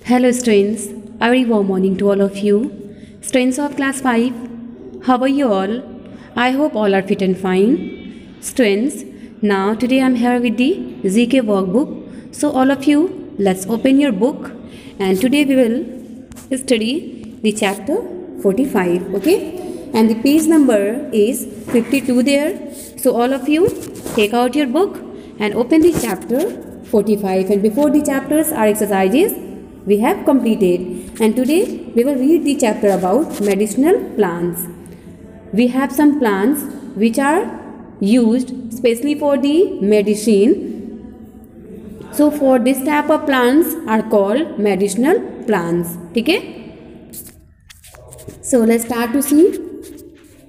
Hello students, a very warm morning to all of you. Students of class 5, how are you all? I hope all are fit and fine. Students, now today I am here with the GK workbook. So all of you, let's open your book and today we will study the chapter 45, okay? And the page number is 52 there. So all of you, take out your book and open the chapter 45, and before the chapters are exercises we have completed, and today we will read the chapter about medicinal plants. We have some plants which are used especially for the medicine. So for this type of plants are called medicinal plants. Okay? So let's start to see.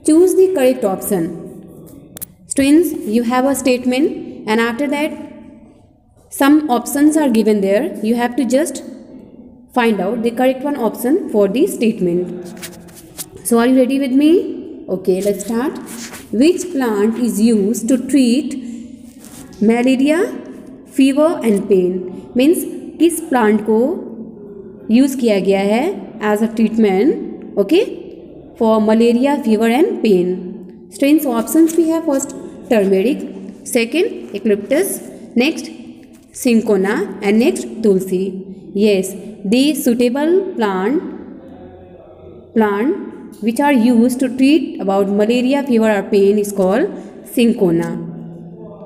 Choose the correct option. Students, you have a statement and after that some options are given there. You have to just find out the correct one option for the statement. So are you ready with me? Okay, let's start. Which plant is used to treat malaria, fever and pain? Means किस plant को use किया गया है as a treatment, okay, for malaria, fever and pain? Students, options we have: first turmeric, second eucalyptus, next cinchona and next tulsi. Yes, the suitable plant which are used to treat about malaria, fever or pain is called cinchona.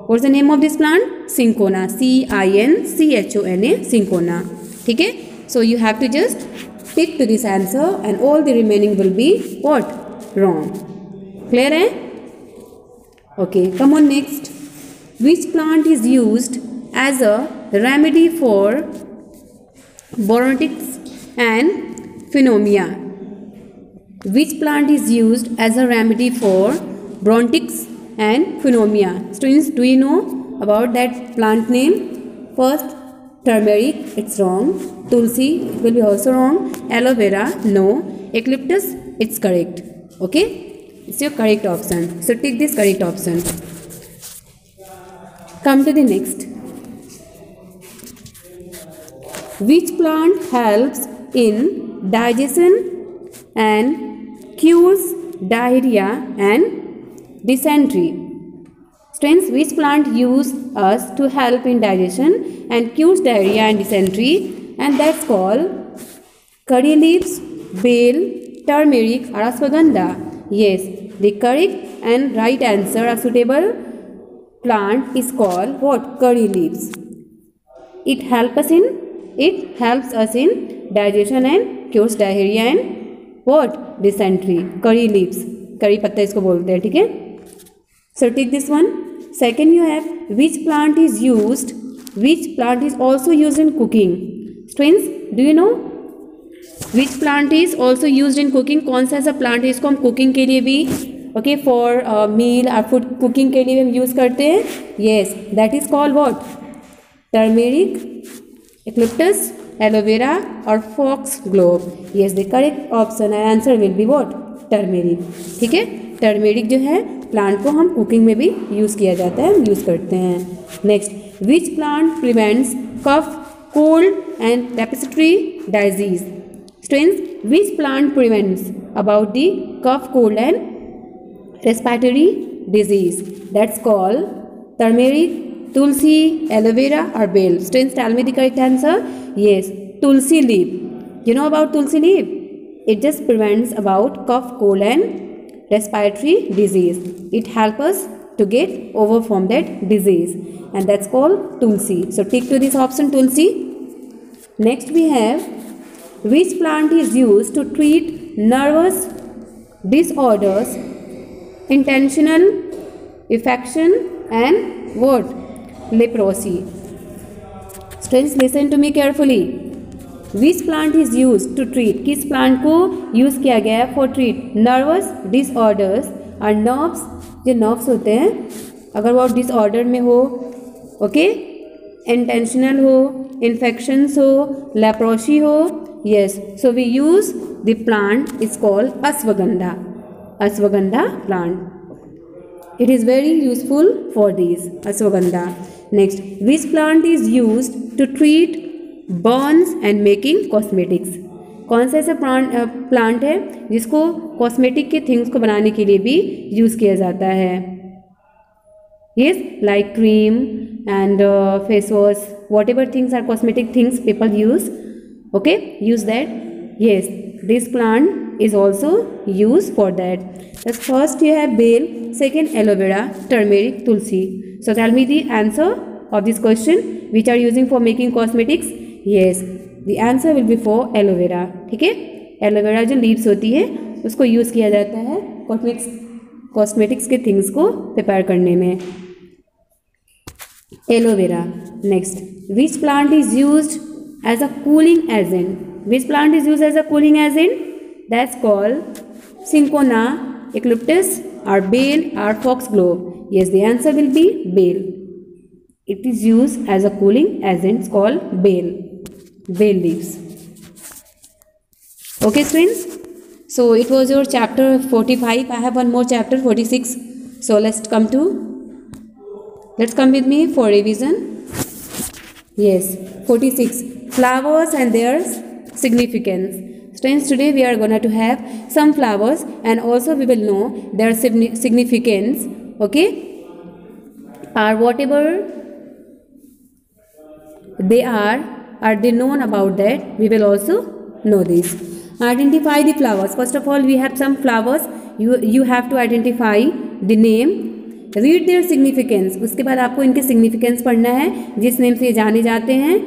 What's the name of this plant? Cinchona. C-I-N-C-H-O-N-A. Cinchona. Okay? So you have to just stick to this answer and all the remaining will be what? Wrong. Clear, eh? Okay, come on next. Which plant is used as a remedy for bronchitis and pneumonia? Which plant is used as a remedy for bronchitis and pneumonia? Students, do you know about that plant name? First, turmeric, it's wrong. Tulsi, it will be also wrong. Aloe vera, no. Eucalyptus, it's correct. Okay, it's your correct option. So take this correct option. Come to the next. Which plant helps in digestion and cures diarrhea and dysentery? Students, which plant use us to help in digestion and cures diarrhea and dysentery? And that's called curry leaves, bael, turmeric or ashwagandha. Yes, the correct and right answer, a suitable plant is called what? Curry leaves. It helps us in digestion and cures diarrhea and what? Dysentery. Curry leaves. Curry पत्ता इसको बोलते हैं, ठीक है? So take this one. Second you have which plant is also used in cooking? Students, do you know which plant is also used in cooking? कौन सा ऐसा plant है इसको हम cooking के लिए भी okay for meal or food cooking के लिए हम use करते हैं? Yes, that is called what? Turmeric, eucalyptus, aloe vera or foxglove. Yes, the correct option and answer will be what? Turmeric. ठीक है? Turmeric जो है plant को हम cooking में भी use किया जाता है, हम use करते हैं. Next, which plant prevents cough, cold and respiratory disease? Students, which plant prevents about the cough, cold and respiratory disease? That's called turmeric, tulsi, aloe vera or bael. Students, tell me the correct answer. Yes, tulsi leaf. You know about tulsi leaf? It just prevents about cough, cold and respiratory disease. It helps us to get over from that disease and that's called tulsi. So tick to this option, tulsi. Next we have which plant is used to treat nervous disorders, intentional affection and what? Leprosy. Students, listen to me carefully. Which plant is used to treat? किस plant को use किया गया है for treat nervous disorders और nerves, जो nerves होते हैं अगर वो disorder में हो, okay, intentional हो, infections हो, leprosy हो, yes, so we use the plant is called ashwagandha plant. It is very useful for these ashwagandha. Next, which plant is used to treat Burns and making cosmetics. कौन सा ऐसा plant है जिसको cosmetic के things को बनाने के लिए भी यूज़ किया जाता है? Yes, like cream and face wash, whatever things are cosmetic things people use, okay, use that. Yes, this plant is also used for that. Thus first you have bael, second aloe vera, turmeric, tulsi. So tell me the answer of this question, which are using for making cosmetics. Yes, the answer will be for aloe vera. ठीक है, aloe vera जो leaves होती है उसको use किया जाता है cosmetics के थिंग्स को प्रिपेयर करने में. Aloe vera. Next, which plant is used as a cooling agent? Which plant is used as a cooling agent? That's called cinchona, eucalyptus, or bael, or foxglove. Yes, the answer will be bael. It is used as a cooling agent. It's called bael. Bael leaves. Okay, friends. So it was your chapter 45. I have one more chapter 46. So let's come with me for revision. Yes, 46. Flowers and their significance. Students, today we are going to have some flowers and also we will know their significance, okay, or whatever they are they known about that, we will also know this. Identify the flowers. First of all, we have some flowers. You have to identify the name, read their significance. उसके बाद आपको इनके significance पढ़ना है, जिस name से ये जाने जाते हैं,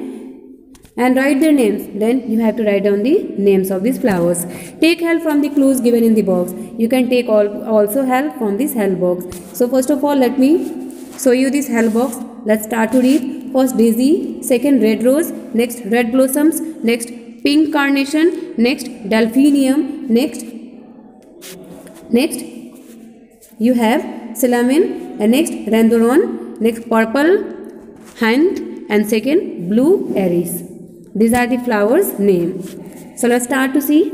and write their names. Then you have to write down the names of these flowers. Take help from the clues given in the box. You can take also help from this help box. So first of all, let me show you this help box. Let's start to read. First daisy, second red rose, next red blossoms, next pink carnation, next delphinium, next you have cinnamon, and next rhododendron, next purple hand, and second blue iris. These are the flowers name. So let's start to see.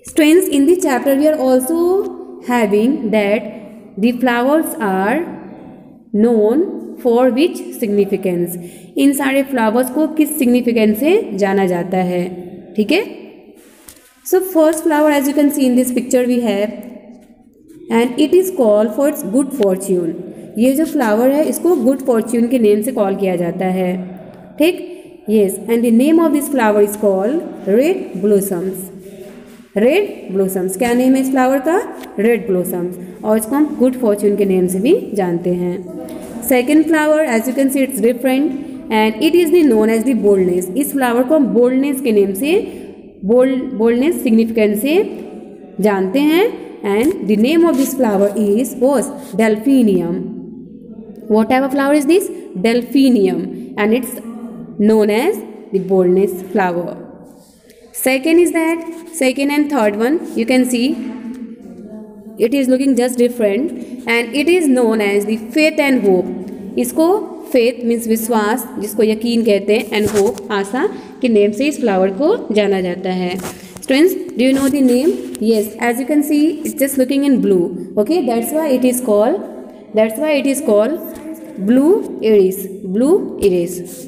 Students, in this chapter we are also having that the flowers are known for which significance. इन सारे flowers को किस significance से जाना जाता है, ठीक है? So first flower, as you can see in this picture we have, and it is called for its good fortune. ये जो flower है इसको good fortune के नेम से कॉल किया जाता है, ठीक? Yes, and the name of this flower is called red blossoms. Red blossoms, क्या नेम है इस फ्लावर का? Red blossoms. और इसको हम good fortune के नेम से भी जानते हैं. Second flower, as you can see, it's different and it is known as the boldness. इस फ्लावर को हम boldness के नेम से, boldness significance से जानते हैं. And the name of this flower is delphinium. What type of flower is this? Delphinium, and it's known as the boldness flower. Second is that, second and third one, you can see it is looking just different and it is known as the faith and hope. इसको faith means विश्वास, जिसको यकीन कहते हैं, and hope आशा के name से इस flower को जाना जाता है. Students, do you know the name? Yes, as you can see, it's just looking in blue. Okay, that's why it is called blue iris. Blue iris.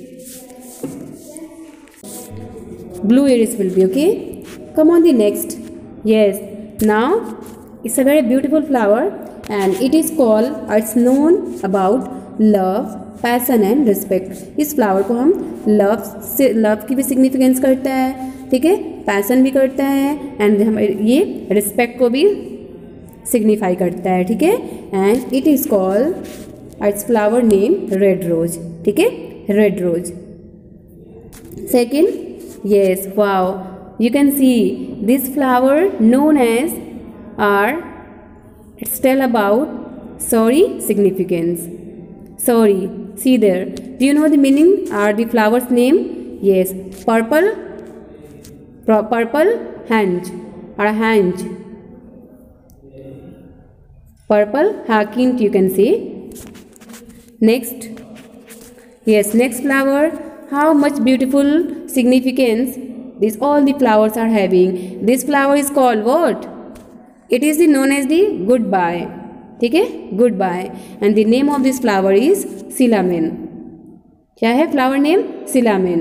Blue iris will be, okay. Come on the next. Yes, now it's a very beautiful flower and it is called, it's known about love, passion and respect. इस flower को हम love की भी significance करता है, ठीक है, passion भी करता है and हम ये respect को भी signify करता है, ठीक है. And it is called, its flower name red rose, ठीक है, red rose. Second, yes, wow, you can see this flower known as, it's tell about sorry significance. Sorry, see there. Do you know the meaning or the flower's name? Yes, purple hanj or hanj. Purple hyacinth, you can say. Next, yes, next flower. How much beautiful significance these all the flowers are having. This flower is called what? It is known as the goodbye. ठीक है, goodbye. And the name of this flower is cinnamon. क्या है flower name? सिलामेन।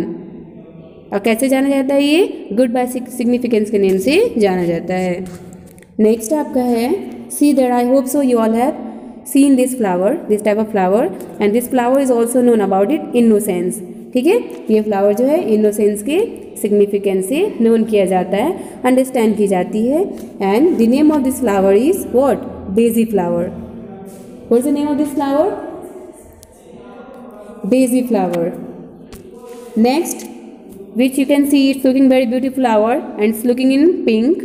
और कैसे जाना जाता है ये? गुड बाय सिग्निफिकेंस के नेम से जाना जाता है। नेक्स्ट आपका है see that I hope so you all have seen this flower, this type of flower, and this flower is also known about it innocence. ठीक है, ये फ्लावर जो है इनोसेंस के सिग्निफिकेंस से नोन किया जाता है, अंडरस्टैंड की जाती है। And the name of this flower is what? Daisy flower. What is the name of this flower? Daisy flower. Next, which you can see it's looking very beautiful flower and it's looking in pink.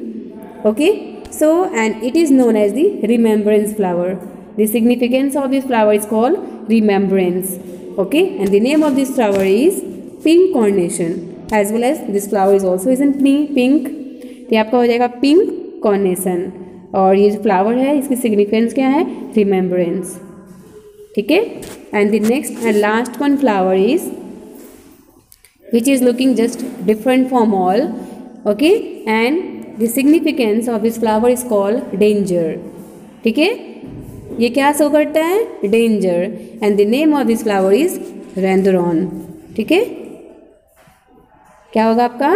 Okay, so and it is known as the remembrance flower. The significance of this flower is called remembrance. Okay, and the name of this flower is pink carnation, as well as this flower is also is in pink. तो ये आपका हो जाएगा pink carnation, और ये जो flower है इसकी सिग्निफिकेंस क्या है? रिमेम्बरेंस। ठीक है, and the next and last one flower is which is looking just different from all. Okay, and the significance of this flower is called danger. ठीक है, ये क्या शो करता है? danger, and the name of this flower is rhododendron. ठीक है, क्या होगा आपका?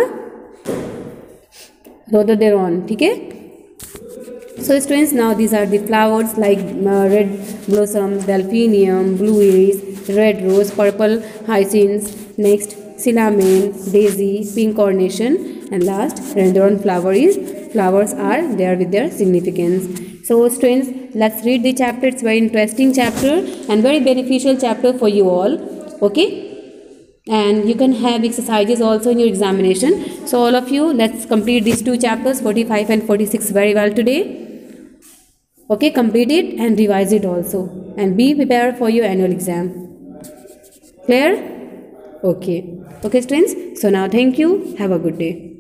rhododendron. ठीक है, so students, now these are the flowers like red blossom, delphinium, blue iris, red rose, purple hyacinth, next cinnamon, daisy, pink carnation, and last rhododendron flower is flowers are there with their significance. So students, let's read the chapter. It's very interesting chapter and very beneficial chapter for you all. Okay, and you can have exercises also in your examination. So all of you, let's complete these two chapters 45 and 46 very well today. Okay, complete it and revise it also, and be prepared for your annual exam. Clear? Okay. Okay students, so now thank you, have a good day.